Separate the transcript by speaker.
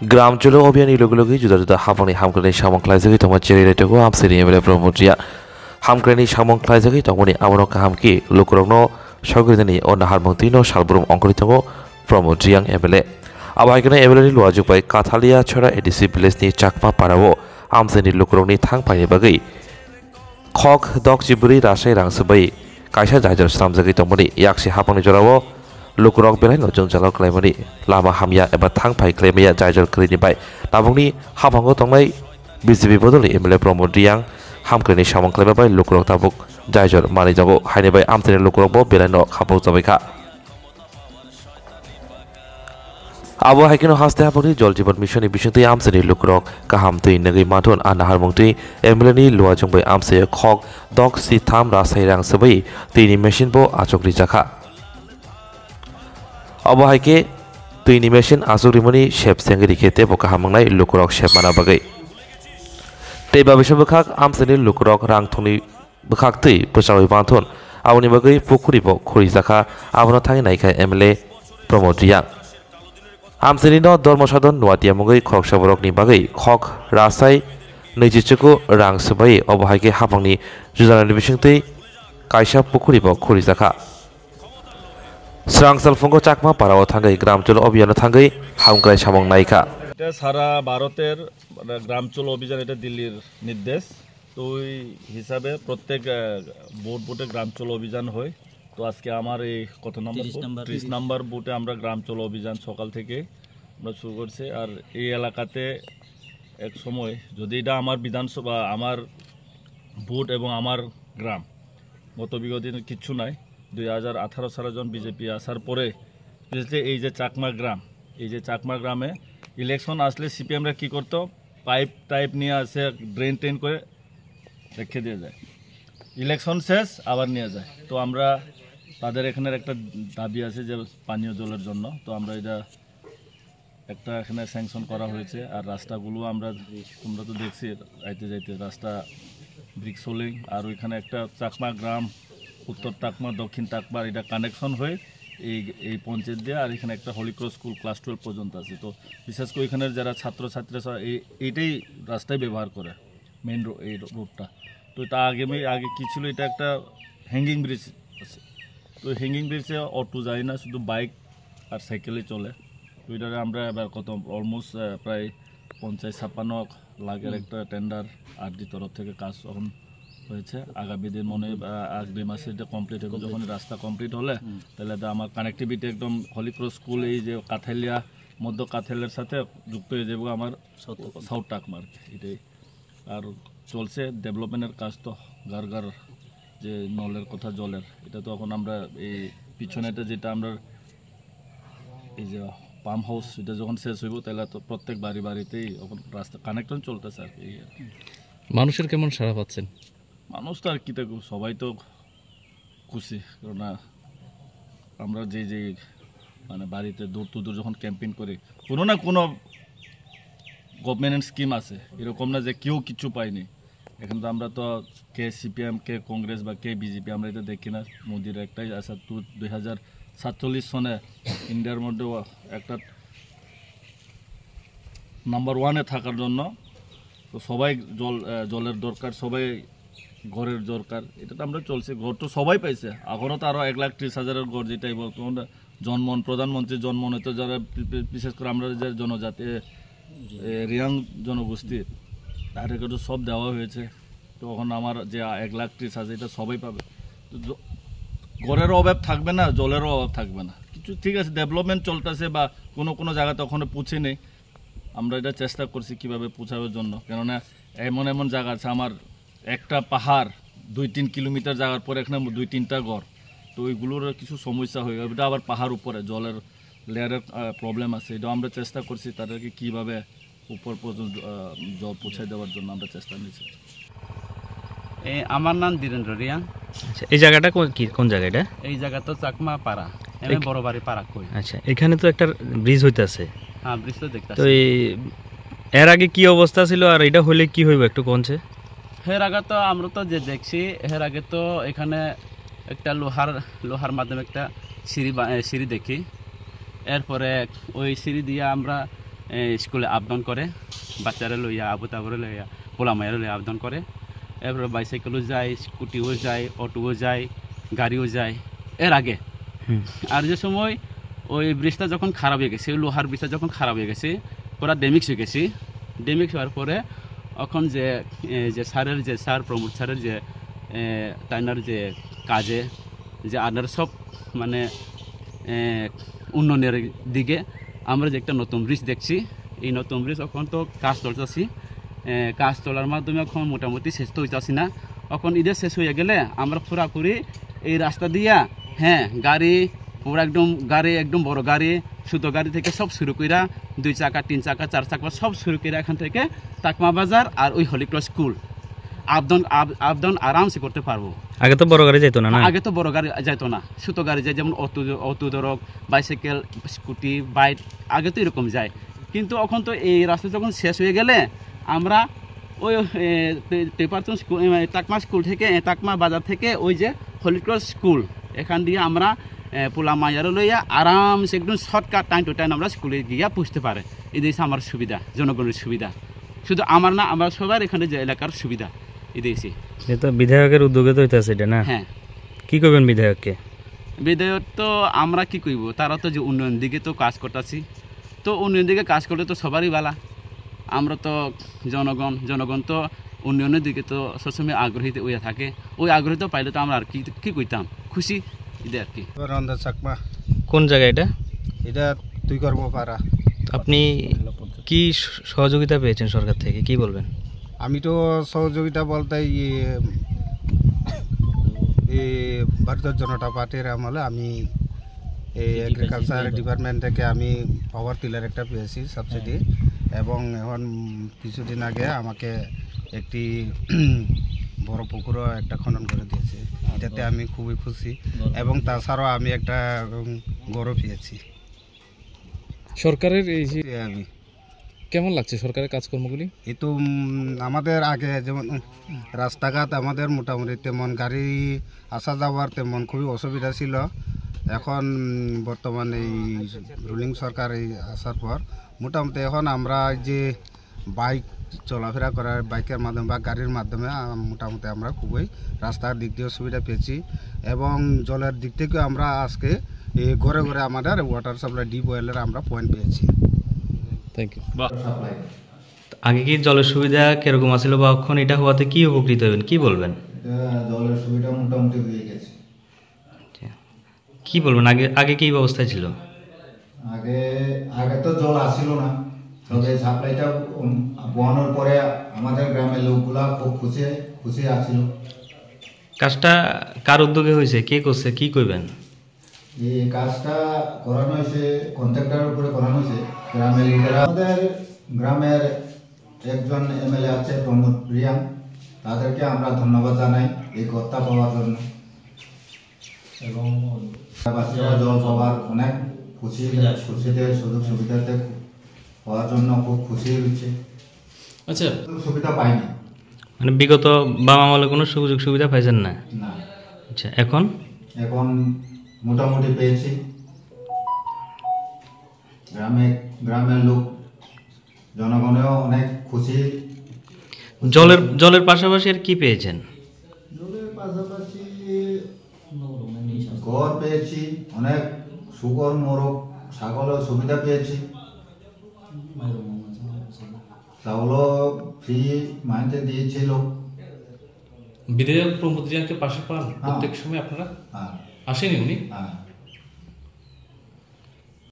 Speaker 1: গ্রাম চলো অভিযান ইলোগুলোকে জুদা জুদা হাফানি হামক্রানি সামংখ্লাইজাগै তংমা চেরিরাইটাखौ আমসেरि एमएलए प्रमोद्रिया हामक्रानि सामंख्लाइजागै तंमनि आमनो काहामकि लुकुरंनो सगरिदानि अ नाहारमंतिनो सालब्रुम अंकरितंगो प्रमोद्रियां MLA आबायगना MLA नि लुआजुगबाय काथालिया छरा एडिसि भिलेजनि चाकमा पारावो आमसेनि लुकुरंनि थांफायनि बागै खक दक जिबुरि रासाय रांसबै कायसा जायजर स्लामजागै तंमनि याक्सि हाफांनि जरावो लुकुरक बेलाय नजों जालाव क्लाइमनि लामा हामिया एबा थांफाय क्लाइमिया जायजर क्लिनिबाय नाबुंनि हाफांगो तंनाय बिजेपि बदलनि एमएलए प्रमोद्रियां हामक्रानि सामंख्लाइबाय लुकुरक ताबुक जायजर मानि जागो हायनिबाय आमसेनि लुकुरकबो बेलाय न खाबु जाबायखा आबो हाइकिनो हास्ते हाफांनि जल जीवन मिशननि बिसंति आमसेनि लुकुरक काहाम तै नगै माथुन आ नाहारमंति एमएलए नि लुआजोंबाय आमसे खक दक सि थाम रासाय रांसबै तैनि मेसिनबो आचकरि जाखा अबहायके तैनि मेसिन आचुरिमनि शेप सेंगरि खेते बकाहामंनाय लुकुरक शेप माना बागै तैबा बिसो बखाक आमसेनि लुकुरक रांथनि बखाक तै पसावै बांथन आवनि बागै पुखुरिबो खुरि जाखा आवनो थाङै नायखा एमएलए प्रमोद्रिया आमसेनि न धर्मसाधन नुवातिया मगै खक साबरकनि बागै खक रासाय नैजिचको रां सबै अबहायके हाफांनि जुजानानि बिसंतै कायसा पुखुरिबो खुरि जाखा स्रांसल फंगो चाकमा पाराव थांगै ग्राम चलो अभियान थांगै हामग्राय सामं नायका
Speaker 2: এটা সারা ভারতের গ্রাম চলো অভিযান এটা দিল্লির নির্দেশ তো ওই হিসাবে প্রত্যেক বুথে গ্রাম চলো অভিযান হয় তো আজকে আমার এই কত নম্বর 30 নম্বর বুথে আমরা গ্রাম চলো অভিযান সকাল থেকে আমরা শুরু করছি আর এই এলাকাতে এক সময় যদি এটা আমার বিধানসভা আমার বুথ এবং আমার গ্রাম গত বিগত দিন কিচ্ছু নাই 2018 সালে যখন বিজেপি আসার পরে এই যে চাকমা গ্রাম এই যে চাকমা গ্রামে ইলেকশন আসলে সিপিএমরা কি করতো পাইপ টাইপ নিয়ে আসে ড্রেন ট্রেন করে রেখে দিয়ে যায় ইলেকশন শেষ আবার নিয়ে যায় তো আমরা তাদের এখানের একটা দাবি আছে যে পানীয় জলের জন্য তো আমরা এটা একটা এখানে স্যাংশন করা হয়েছে আর রাস্তাগুলো আমরা তোমরা তো দেখছি যাইতে যাইতে রাস্তা ব্রিক্স হোলিং আর ওইখানে একটা চাকমা গ্রাম উত্তর টাকমা দক্ষিণ টাকমার এটা কানেকশন হয়ে এই পঞ্চায়েত দিয়ে আর এখানে একটা হলিক্রস স্কুল ক্লাস 12 পর্যন্ত আছে তো বিশেষ করে এখানের যারা ছাত্রছাত্রীরা এইটাই রাস্তায় ব্যবহার করে মেন এই রোডটা তো এটা আগে কি ছিল এটা একটা হ্যাঙ্গিং ব্রিজ আছে তো হ্যাঙ্গিং ব্রিজে অটো যায় না শুধু বাইক আর সাইকেলে চলে তো এটা আমরা এবার কত অলমোস্ট প্রায় 50-56 লাখের একটা টেন্ডার আরডি তরফ থেকে কাজ এখন হয়েছে আগামী দিন মনে এক দুই মাসে এটা কমপ্লিট হবে যখন রাস্তা কমপ্লিট হলে তাহলে আমার কানেক্টিভিটি একদম হলিক্রস স্কুল এই যে কাথালিয়া মধ্য কাথালিয়ার সাথে যুক্ত হয়ে যাবে আমার সাউথ টাকমার এটাই আর চলছে ডেভেলপমেন্টের কাজ তো গার গার যে নলের কথা জলের এটা তো এখন আমরা এই পিছনেটা যেটা আমরা এই যে পাম্প হাউস এটা যখন শেষ হইব তাহলে তো প্রত্যেক বাড়িতেই এখন রাস্তা কানেকশন চলতেছে আর কি
Speaker 3: মানুষের কেমন সাড়া পাচ্ছেন
Speaker 2: মানুষ তো আর কি দেখো সবাই তো খুশি কারণ আমরা যে মানে বাড়িতে দূর যখন ক্যাম্পেইন করি কোনো না কোনো গভর্নমেন্ট স্কিম আছে এরকম না যে কেউ কিছু পায়নি এখন তো আমরা তো কে সিপিএম কে কংগ্রেস বা কে বিজেপি আমরা এটা দেখি না মোদির একটাই আশা 2047 সনে ইন্ডিয়ার মধ্যে একটা নাম্বার 1-এ থাকার জন্য তো সবাই জলের দরকার সবাই ঘরের দরকার এটা তো আমরা চলছে ঘর তো সবাই পাইছে এখনও তো আরও 1,30,000-এর ঘর যেটাই বর্তমান জন্মন প্রধানমন্ত্রী জন্মনে তো যারা বিশেষ করে আমরা যে জনজাতি রিয়াং জনগোষ্ঠী তাদেরকে তো সব দেওয়া হয়েছে তো এখন আমার যে 1,30,000 এটা সবাই পাবে তো ঘরেরও অভাব থাকবে না জলেরও অভাব থাকবে না কিছু ঠিক আছে ডেভেলপমেন্ট চলতেছে বা কোনো জায়গাতে ওখানে পৌঁছে নেই আমরা এটা চেষ্টা করছি কীভাবে পৌঁছাবার জন্য কেননা এমন জায়গা আছে আমার একটা পাহাড় 2-3 কিলোমিটার যাওয়ার পর এখানে 2-3টা ঘর তো ওইগুলোর কিছু সমস্যা হয়ে গেল এটা আবার পাহাড় উপরে জলের লেয়ারের প্রবলেম আছে এটা আমরা চেষ্টা করছি তাদেরকে কীভাবে উপর পর্যন্ত জল পৌঁছে দেওয়ার জন্য আমরা চেষ্টা নিয়েছি
Speaker 4: আমার নাম বীরেন্দ্র রিয়াং
Speaker 3: আচ্ছা এই জায়গাটা কোন জায়গা এটা
Speaker 4: এই জায়গা তো চাকমা পাড়া বড় বাড়ি পাড়া কই
Speaker 3: আচ্ছা এখানে তো একটা ব্রিজ হইতাছে
Speaker 4: হ্যাঁ ব্রিজ তো দেখতাছি
Speaker 3: তো এর আগে কি অবস্থা ছিল আর এটা হলে কি হইব একটু কোনছে
Speaker 4: এর আগে তো আমরা তো যে দেখছি এর আগে তো এখানে একটা লোহার মাধ্যমে একটা সিঁড়ি দেখি এরপরে ওই সিঁড়ি দিয়ে আমরা স্কুলে আপ ডাউন করে, বাচ্চারা লইয়া আবু তাবরে লইয়া পোলামাইয়ারা লইয়া আপ ডাউন করে। এরপরে বাইসাইকেলও যায়, স্কুটিও যায়, অটোও যায়, গাড়িও যায় এর আগে। আর যে সময় ওই ব্রিজটা যখন খারাপ হয়ে গেছে, লোহার ব্রিজটা যখন খারাপ হয়ে গেছে, পুরা ড্যামেজ হয়ে গেছে, ড্যামেজ হওয়ার পরে এখন যে স্যার প্রমোদ স্যারের যে তাইনার যে কাজে যে আনার সব মানে উন্নয়নের দিকে আমরা যে একটা নতুন ব্রিজ দেখছি, এই নতুন ব্রিজ এখন তো কাজ চলতেছি, কাজ চলার মাধ্যমে এখন মোটামুটি শেষ তো হইতেছি না। এখন ঈদের শেষ হয়ে গেলে আমরা পুরাপুরি এই রাস্তা দিয়া গাড়ি পুরা একদম বড় গাড়ি, ছোট গাড়ি থেকে সব শুরু কইরা 2 চাকা 3 চাকা 4 চাকা সব শুরু কইরা এখান থেকে তাকমা বাজার আর ওই হলি ক্রস স্কুল আপ-ডাউন আরামসে করতে পারবো।
Speaker 3: আগে তো বড় গাড়ি যাইতো না,
Speaker 4: আগে তো বড় গাড়ি যাইতো না, ছোট গাড়ি যায়, যেমন অটো ধরক, বাইসাইকেল, স্কুটি, বাইক, আগে তো এরকম যায়। কিন্তু এখন তো এই রাস্তা যখন শেষ হয়ে গেলে আমরা ওই পেপারটন স্কুল, তাকমা স্কুল থেকে, তাকমা বাজার থেকে ওই যে হলি ক্রস স্কুল, এখান দিয়ে আমরা পোলা মাইয়ারও লইয়া আরামসে একদম শর্টকাট টাইম টু টাইম আমরা স্কুলে গিয়া পুষতে পারে। এই দিয়েছে আমার সুবিধা, জনগণের সুবিধা, শুধু আমার না, আমরা সবার এখানে যে এলাকার সুবিধা এই দিয়েছি।
Speaker 3: তো বিধায়কের উদ্যোগে তো হইতেছে এটা না?
Speaker 4: হ্যাঁ।
Speaker 3: কি করবেন বিধায়ককে?
Speaker 4: বিধায়ক তো আমরা কি কইব, তারা তো যে উন্নয়ন দিকে তো কাজ করতেছি, তো উন্নয়ন দিকে কাজ করলে তো সবারই ভালো। আমরা তো জনগণ তো উন্নয়নের দিকে তো সবসময় আগ্রহী হয়ে থাকে, ওই আগ্রহী তো পাইলে তো আমরা আর কি কইতাম, খুশি ঈদে আর কি।
Speaker 5: চাকমা
Speaker 3: কোন জায়গা এটা?
Speaker 5: এটা তুই করবো পারা।
Speaker 3: আপনি কি সহযোগিতা পেয়েছেন সরকার থেকে, কি বলবেন?
Speaker 5: আমি তো সহযোগিতা বলতে ভারতীয় জনতা পার্টির আমলে আমি এই এগ্রিকালচার ডিপার্টমেন্ট থেকে আমি পাওয়ার টিলার একটা পেয়েছি সাবসিডি, এবং এখন কিছুদিন আগে আমাকে একটি বড় পুকুরও একটা খনন করে দিয়েছে, এটাতে আমি খুবই খুশি। এবং তাছাড়াও আমি একটা গরু পেয়েছি।
Speaker 6: সরকারের এই
Speaker 5: আমি
Speaker 6: কেমন লাগছে সরকারের কাজকর্মগুলি?
Speaker 5: এই তো আমাদের আগে যেমন রাস্তাঘাট আমাদের মোটামুটি তেমন গাড়ি আসা যাওয়ার তেমন খুবই অসুবিধা ছিল। এখন বর্তমানে এই রুলিং সরকার এই আসার পর মোটামুটি এখন আমরা যে বাইক চলাফেরা করার বাইকের মাধ্যমে বা গাড়ির মাধ্যমে মোটামুটি আমরা খুবই রাস্তার দিক দিয়ে সুবিধা পেয়েছি। এবং জলের দিক থেকেও আমরা আজকে ঘরে ঘরে আমাদের ওয়াটার সাপ্লাই ডিপ ওয়েলের আমরা পয়েন্ট পেয়েছি।
Speaker 6: Thank you.
Speaker 3: আগে কি জলের সুবিধা কিরকম আছিল বা এখন এটা হওয়াতে কি উপকৃত হবেন, কি বলবেন?
Speaker 7: জলের সুবিধা মোটামুটি হয়ে গেছে।
Speaker 3: কি বলবেন, আগে কি ব্যবস্থা ছিল?
Speaker 7: আগে তো জল আসছিল না, তবে সাপ্লাইটা বহানোর পরে আমাদের গ্রামের লোকগুলা খুব খুশি আছিল।
Speaker 3: কাজটা কার উদ্যোগে হয়েছে, কে করছে, কি করবেন?
Speaker 7: এই কাজটা করানো হয়েছে কন্ট্রাক্টরের উপরে করানো হয়েছে গ্রামের লোকেরা। আমাদের গ্রামের একজন এমএলএ আছে প্রমোদ রিয়াং, তাদেরকে আমরা ধন্যবাদ জানাই এই কর্তা পাওয়ার জন্য। এবং বাসীরা জল পাওয়ার অনেক খুশিতে সুযোগ সুবিধাতে হওয়ার জন্য খুব খুশি হচ্ছে।
Speaker 6: আচ্ছা,
Speaker 7: সুবিধা পাইনি,
Speaker 3: মানে বিগত বাম আমলে কোনো সুযোগ সুবিধা পাইছেন না?
Speaker 7: না।
Speaker 3: আচ্ছা, এখন
Speaker 7: মোটামুটি পেয়েছি। গ্রামের লোক জনগণেও অনেক খুশি।
Speaker 3: জলের পাশাপাশি আর কি পেয়েছেন?
Speaker 7: জলের পাশাপাশি ঘর পেয়েছি, অনেক শুকর মোরগ ছাগলের সুবিধা পেয়েছি, চাউলও ফ্রি মাইতে দিয়েছিল।
Speaker 6: বিধায়ক প্রমোদ রিয়াংকে পাশে পান প্রত্যেক সময় আপনারা?
Speaker 7: হ্যাঁ।
Speaker 6: আসেনি উনি?
Speaker 7: হ্যাঁ।